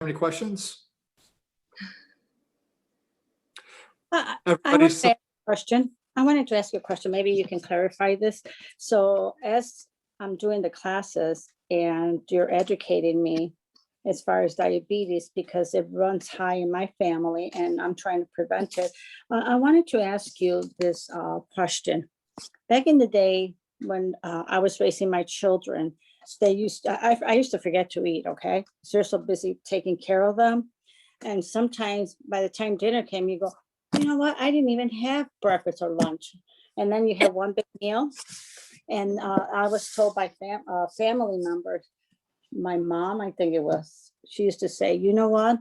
any questions? I wanted to ask a question. I wanted to ask you a question. Maybe you can clarify this. So as I'm doing the classes and you're educating me as far as diabetes, because it runs high in my family and I'm trying to prevent it, I wanted to ask you this question. Back in the day when I was raising my children, I used to forget to eat, okay? So you're so busy taking care of them. And sometimes by the time dinner came, you go, you know what? I didn't even have breakfast or lunch. And then you have one big meal. And I was told by family members, my mom, I think it was, she used to say, you know what?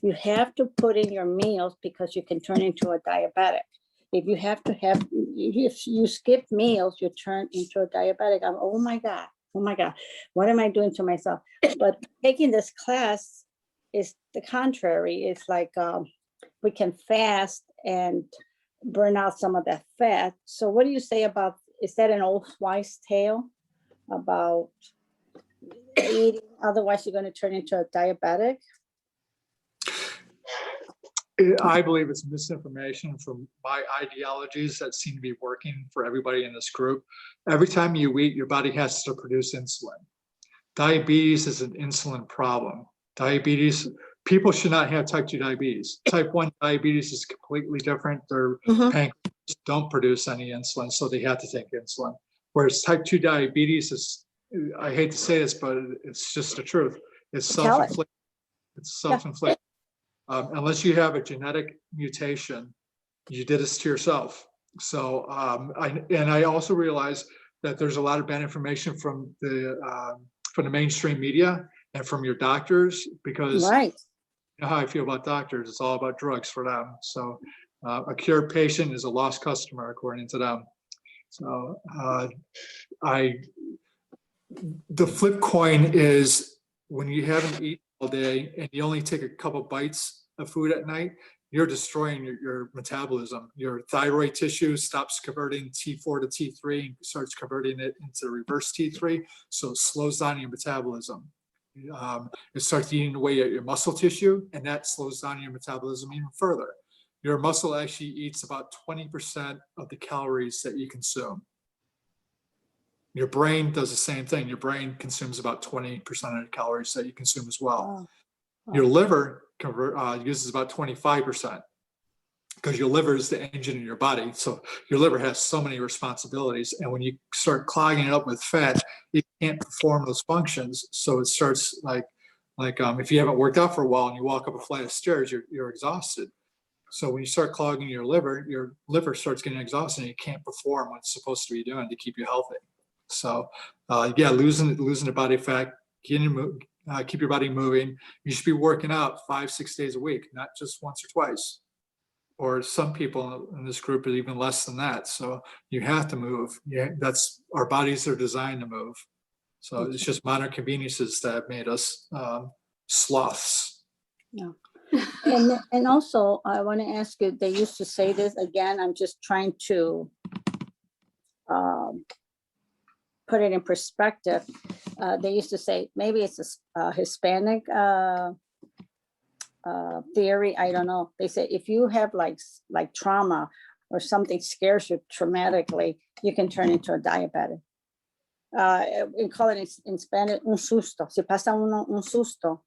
You have to put in your meals because you can turn into a diabetic. If you have to have, if you skip meals, you turn into a diabetic. I'm, oh my God, what am I doing to myself? But taking this class is the contrary. It's like, we can fast and burn out some of that fat. So what do you say about, is that an old wives' tale about eating, otherwise you're going to turn into a diabetic? I believe it's misinformation from my ideologies that seem to be working for everybody in this group. Every time you eat, your body has to produce insulin. Diabetes is an insulin problem. Diabetes, people should not have type 2 diabetes. Type 1 diabetes is completely different. Their pancreas don't produce any insulin, so they have to take insulin. Whereas type 2 diabetes is, I hate to say this, but it's just the truth. It's self-inflicted. It's self-inflicted. Unless you have a genetic mutation, you did this to yourself. So, I also realize that there's a lot of bad information from the mainstream media and from your doctors, because you know how I feel about doctors. It's all about drugs for them. So a cured patient is a lost customer, according to them. So the flip coin is when you haven't eaten all day and you only take a couple bites of food at night, you're destroying your metabolism. Your thyroid tissue stops converting T4 to T3 and starts converting it into reverse T3. So it slows down your metabolism. It starts eating away at your muscle tissue, and that slows down your metabolism even further. Your muscle actually eats about 20% of the calories that you consume. Your brain does the same thing. Your brain consumes about 20% of the calories that you consume as well. Your liver uses about 25%, because your liver is the engine in your body. So your liver has so many responsibilities. And when you start clogging it up with fat, it can't perform those functions. So it starts like if you haven't worked out for a while and you walk up a flight of stairs, you're exhausted. So when you start clogging your liver starts getting exhausted and you can't perform what it's supposed to be doing to keep you healthy. So yeah, losing the body fat, keep your body moving. You should be working out 5-6 days a week, not just once or twice. Or some people in this group are even less than that. So you have to move. Yeah, that's, our bodies are designed to move. So it's just modern conveniences that have made us sloths. Yeah. And also I want to ask you, they used to say this again, I'm just trying to put it in perspective. They used to say, maybe it's a Hispanic theory, I don't know. They say if you have like trauma or something scares you traumatically, you can turn into a diabetic. We call it in Spanish un susto. Si pasa uno un susto,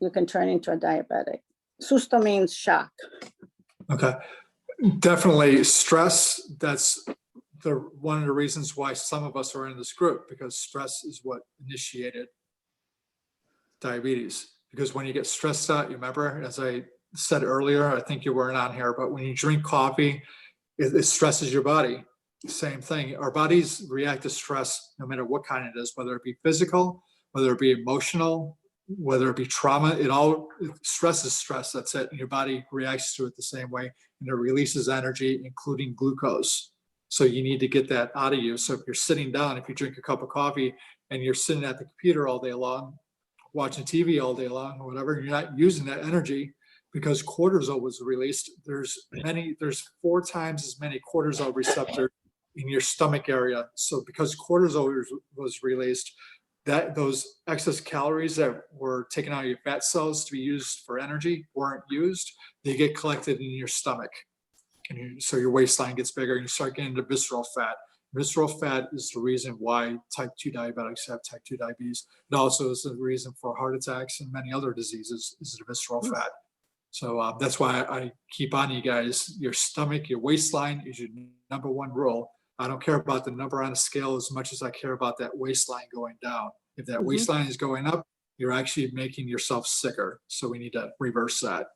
you can turn into a diabetic. Susto means shock. Okay. Definitely stress. That's one of the reasons why some of us are in this group, because stress is what initiated diabetes. Because when you get stressed out, you remember, as I said earlier, I think you weren't on here, but when you drink coffee, it stresses your body. Same thing. Our bodies react to stress no matter what kind it is, whether it be physical, whether it be emotional, whether it be trauma. Stress is stress. That's it. And your body reacts to it the same way, and it releases energy, including glucose. So you need to get that out of you. So if you're sitting down, if you drink a cup of coffee and you're sitting at the computer all day long, watching TV all day long or whatever, you're not using that energy because cortisol was released. There's 4 times as many cortisol receptors in your stomach area. So because cortisol was released, that those excess calories that were taken out of your fat cells to be used for energy weren't used. They get collected in your stomach. And so your waistline gets bigger and you start getting into visceral fat. Visceral fat is the reason why type 2 diabetics have type 2 diabetes. It also is the reason for heart attacks and many other diseases is the visceral fat. So that's why I keep on you guys. Your stomach, your waistline is your number one rule. I don't care about the number on a scale as much as I care about that waistline going down. If that waistline is going up, you're actually making yourself sicker. So we need to reverse that.